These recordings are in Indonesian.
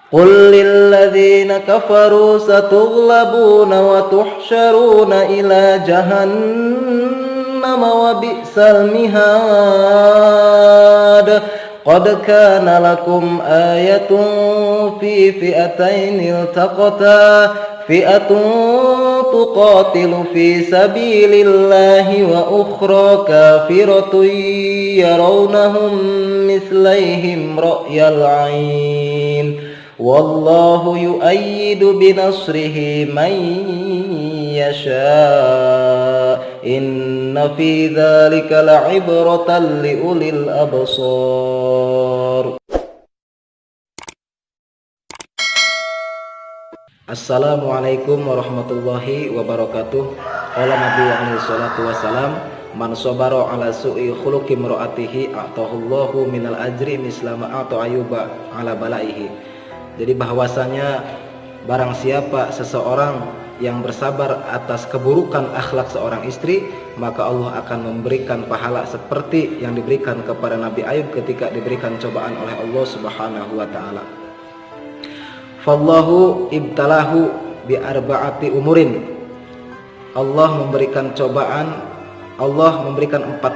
Qul lilladzina kafaru satughlabuna wa tuhsyaruna ila jahannam wa bi'sal mihad. Qad kana lakum ayatun fi fi'atayn iltaqata fi'atun tuqatilu fi sabilillahi wa ukhra kafiratun yarawnahum mislayhim ra'yal 'ain. Wallahu yu'ayyidu binasrihi man yasha. Inna fi dzalika la'ibratan liulil absar. Assalamualaikum warahmatullahi wabarakatuh. Qala Nabi alaihi salatu wassalam, man sabara ala su'i khuluqi imraatihi atahullahu minal ajri mislama ata ayyuba ala balaihi. Jadi bahwasanya barang siapa seseorang yang bersabar atas keburukan akhlak seorang istri, maka Allah akan memberikan pahala seperti yang diberikan kepada Nabi Ayub ketika diberikan cobaan oleh Allah Subhanahu wa taala. Fallahu ibtalahu bi arba'ati umurin. Allah memberikan 4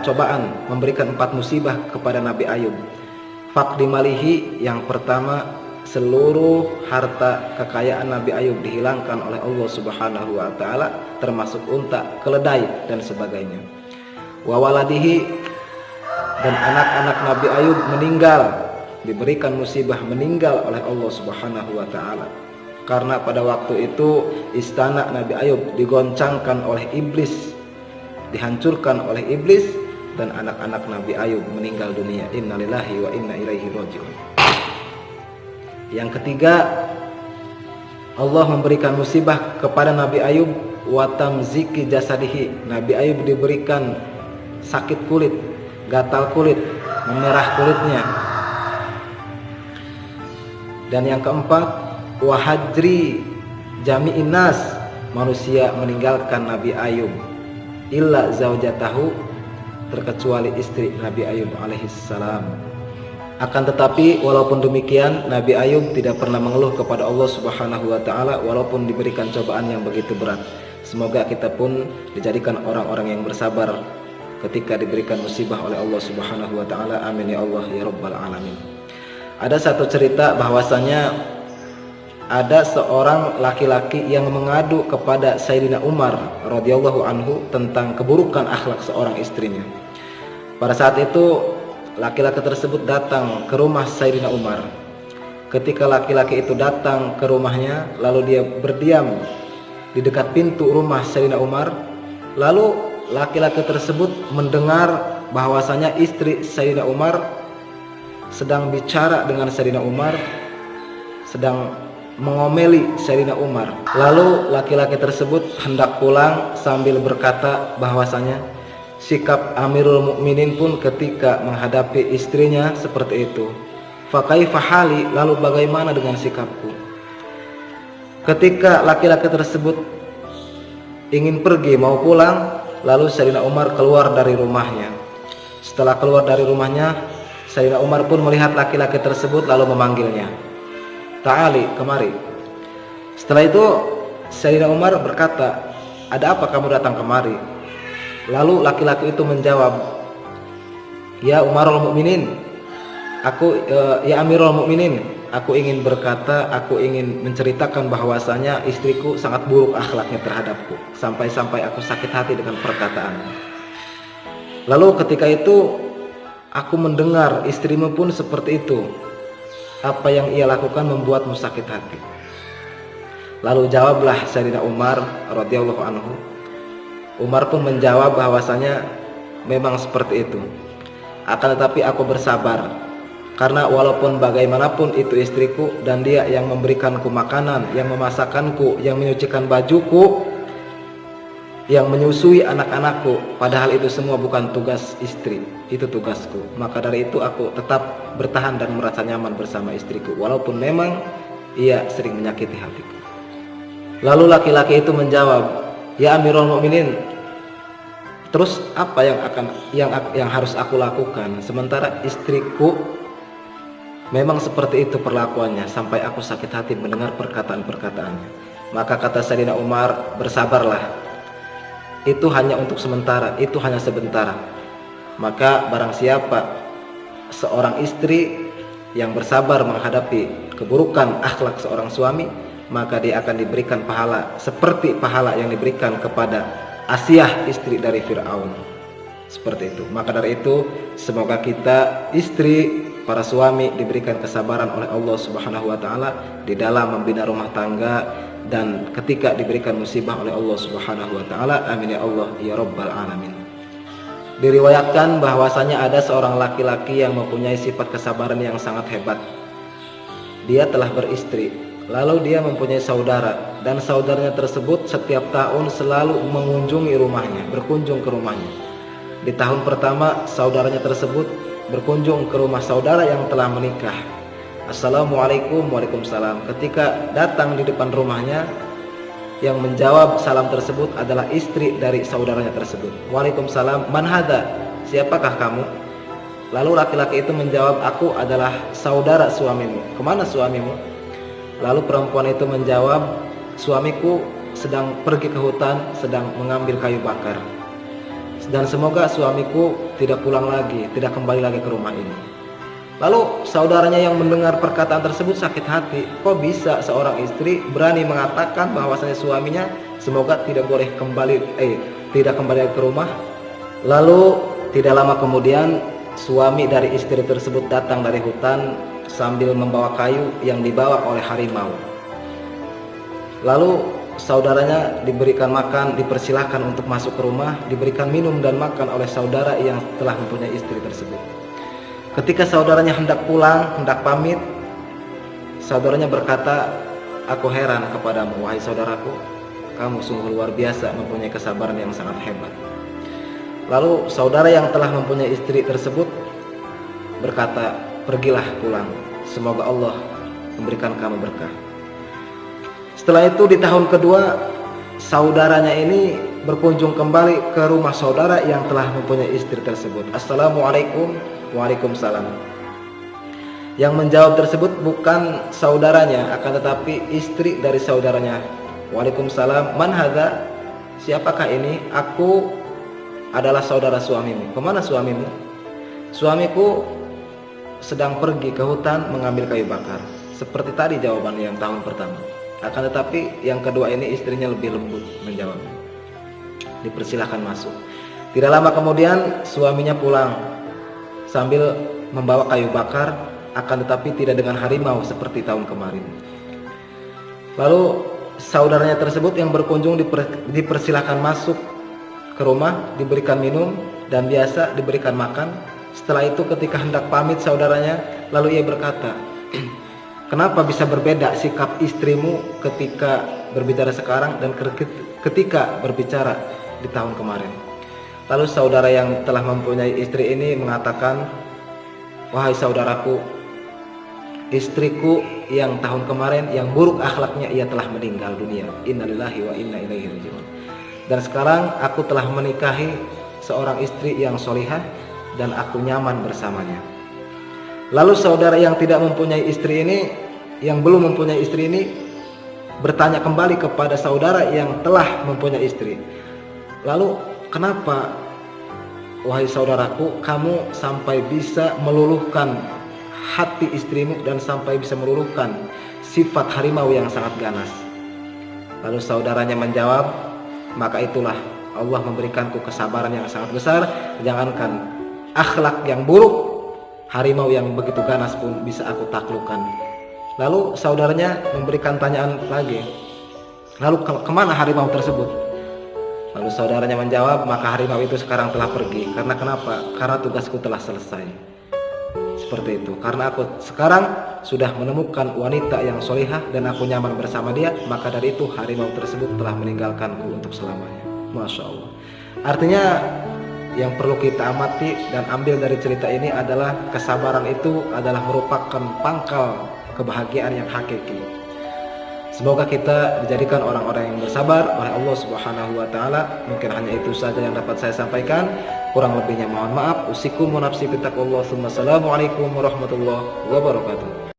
cobaan, memberikan 4 musibah kepada Nabi Ayub. Faqdi malihi, yang pertama, seluruh harta kekayaan Nabi Ayub dihilangkan oleh Allah Subhanahu wa taala, termasuk unta, keledai dan sebagainya. Wa waladihi, dan anak-anak Nabi Ayub meninggal, diberikan musibah meninggal oleh Allah Subhanahu wa taala. Karena pada waktu itu istana Nabi Ayub digoncangkan oleh iblis, dihancurkan oleh iblis, dan anak-anak Nabi Ayub meninggal dunia. Innalillahi wa inna ilaihi raji'un. Yang ketiga, Allah memberikan musibah kepada Nabi Ayub wa tamziki jasadihi. Nabi Ayub diberikan sakit kulit, gatal kulit, memerah kulitnya. Dan yang keempat, wa hajri jami'in nas, manusia meninggalkan Nabi Ayub illa zaujatahu, terkecuali istri Nabi Ayub alaihissalam. Akan tetapi walaupun demikian, Nabi Ayub tidak pernah mengeluh kepada Allah Subhanahu wa taala walaupun diberikan cobaan yang begitu berat. Semoga kita pun dijadikan orang-orang yang bersabar ketika diberikan musibah oleh Allah Subhanahu wa taala. Amin ya Allah ya rabbal alamin. Ada satu cerita bahwasanya ada seorang laki-laki yang mengadu kepada Sayyidina Umar radhiyallahu anhu tentang keburukan akhlak seorang istrinya. Pada saat itu laki-laki tersebut datang ke rumah Sayyidina Umar. Ketika laki-laki itu datang ke rumahnya, lalu dia berdiam di dekat pintu rumah Sayyidina Umar. Lalu laki-laki tersebut mendengar bahwasanya istri Sayyidina Umar sedang bicara dengan Sayyidina Umar, sedang mengomeli Sayyidina Umar. Lalu laki-laki tersebut hendak pulang sambil berkata bahwasanya sikap Amirul Mukminin pun ketika menghadapi istrinya seperti itu. Fa kaifa hali, lalu bagaimana dengan sikapku? Ketika laki-laki tersebut ingin pergi mau pulang, lalu Sayyidina Umar keluar dari rumahnya. Setelah keluar dari rumahnya, Sayyidina Umar pun melihat laki-laki tersebut lalu memanggilnya. Ta'ali, kemari. Setelah itu Sayyidina Umar berkata, ada apa kamu datang kemari? Lalu laki-laki itu menjawab, ya Umarul Mukminin, ya Amirul Mukminin, aku ingin berkata, aku ingin menceritakan bahwasanya istriku sangat buruk akhlaknya terhadapku, sampai-sampai aku sakit hati dengan perkataannya. Lalu ketika itu aku mendengar istrimu pun seperti itu. Apa yang ia lakukan membuatmu sakit hati. Lalu jawablah Sayyidina Umar radhiyallahu anhu. Umar pun menjawab bahwasanya memang seperti itu. Akan tetapi aku bersabar, karena walaupun bagaimanapun itu istriku dan dia yang memberikanku makanan, yang memasakkanku, yang menyucikan bajuku, yang menyusui anak-anakku, padahal itu semua bukan tugas istri, itu tugasku. Maka dari itu aku tetap bertahan dan merasa nyaman bersama istriku walaupun memang ia sering menyakiti hatiku. Lalu laki-laki itu menjawab, ya Amirul Mukminin, terus apa yang harus aku lakukan sementara istriku Memang seperti itu perlakuannya sampai aku sakit hati mendengar perkataan-perkataannya. Maka kata Sayyidina Umar, bersabarlah. Itu hanya untuk sementara, itu hanya sebentar. Maka barang siapa seorang istri yang bersabar menghadapi keburukan akhlak seorang suami, maka dia akan diberikan pahala seperti pahala yang diberikan kepada Asiyah, istri dari Fir'aun. Seperti itu. Maka dari itu, semoga kita istri, para suami diberikan kesabaran oleh Allah Subhanahu wa taala di dalam membina rumah tangga dan ketika diberikan musibah oleh Allah Subhanahu wa taala. Amin ya Allah ya rabbal alamin. Diriwayatkan bahwasanya ada seorang laki-laki yang mempunyai sifat kesabaran yang sangat hebat. Dia telah beristri, lalu dia mempunyai saudara, dan saudaranya tersebut setiap tahun selalu mengunjungi rumahnya, berkunjung ke rumahnya. Di tahun pertama, saudaranya tersebut berkunjung ke rumah saudara yang telah menikah. Assalamualaikum, waalaikumsalam. Ketika datang di depan rumahnya, yang menjawab salam tersebut adalah istri dari saudaranya tersebut. Waalaikumsalam, man hadza? Siapakah kamu? Lalu laki-laki itu menjawab, aku adalah saudara suamimu. Kemana suamimu? Lalu perempuan itu menjawab, suamiku sedang pergi ke hutan, sedang mengambil kayu bakar. Dan semoga suamiku tidak pulang lagi, tidak kembali lagi ke rumah ini. Lalu saudaranya yang mendengar perkataan tersebut sakit hati. Kok bisa seorang istri berani mengatakan bahwasanya suaminya semoga tidak kembali ke rumah? Lalu tidak lama kemudian suami dari istri tersebut datang dari hutan sambil membawa kayu yang dibawa oleh harimau. Lalu saudaranya diberikan makan, dipersilahkan untuk masuk ke rumah, diberikan minum dan makan oleh saudara yang telah mempunyai istri tersebut. Ketika saudaranya hendak pulang, hendak pamit, saudaranya berkata, aku heran kepadamu wahai saudaraku, kamu sungguh luar biasa mempunyai kesabaran yang sangat hebat. Lalu saudara yang telah mempunyai istri tersebut berkata, pergilah pulang, semoga Allah memberikan kamu berkah. Setelah itu di tahun kedua, saudaranya ini berkunjung kembali ke rumah saudara yang telah mempunyai istri tersebut. Assalamualaikum, waalaikumsalam. Yang menjawab tersebut bukan saudaranya, akan tetapi istri dari saudaranya. Waalaikumsalam, man hadza? Siapakah ini? Aku adalah saudara suamimu. Kemana suamimu? Suamiku sedang pergi ke hutan mengambil kayu bakar. Seperti tadi jawaban yang tahun pertama. Akan tetapi yang kedua ini istrinya lebih lembut menjawabnya. Dipersilahkan masuk. Tidak lama kemudian suaminya pulang sambil membawa kayu bakar, akan tetapi tidak dengan harimau seperti tahun kemarin. Lalu saudaranya tersebut yang berkunjung dipersilahkan masuk ke rumah, diberikan minum dan biasa diberikan makan. Setelah itu ketika hendak pamit saudaranya, lalu ia berkata, kenapa bisa berbeda sikap istrimu ketika berbicara sekarang dan ketika berbicara di tahun kemarin? Lalu saudara yang telah mempunyai istri ini mengatakan, wahai saudaraku, istriku yang tahun kemarin yang buruk akhlaknya ia telah meninggal dunia. Innalillahi wa inna ilaihi raji'un. Dan sekarang aku telah menikahi seorang istri yang solihah dan aku nyaman bersamanya. Lalu saudara yang tidak mempunyai istri ini, yang belum mempunyai istri ini, bertanya kembali kepada saudara yang telah mempunyai istri. Lalu, kenapa wahai saudaraku, kamu sampai bisa meluluhkan hati istrimu dan sampai bisa meluluhkan sifat harimau yang sangat ganas? Lalu saudaranya menjawab, maka itulah Allah memberikanku kesabaran yang sangat besar. Jangankan akhlak yang buruk, harimau yang begitu ganas pun bisa aku taklukkan. Lalu saudaranya memberikan tanyaan lagi, lalu kemana harimau tersebut? Lalu saudaranya menjawab, maka harimau itu sekarang telah pergi. Karena kenapa? Karena tugasku telah selesai. Seperti itu. Karena aku sekarang sudah menemukan wanita yang solihah dan aku nyaman bersama dia, maka dari itu harimau tersebut telah meninggalkanku untuk selamanya. Masya Allah. Artinya yang perlu kita amati dan ambil dari cerita ini adalah kesabaran itu adalah merupakan pangkal kebahagiaan yang hakiki. Semoga kita dijadikan orang-orang yang bersabar oleh Allah Subhanahu wa taala. Mungkin hanya itu saja yang dapat saya sampaikan. Kurang lebihnya mohon maaf. Usikum wa nafsi bittaqwallah. Assalamualaikum warahmatullahi wabarakatuh.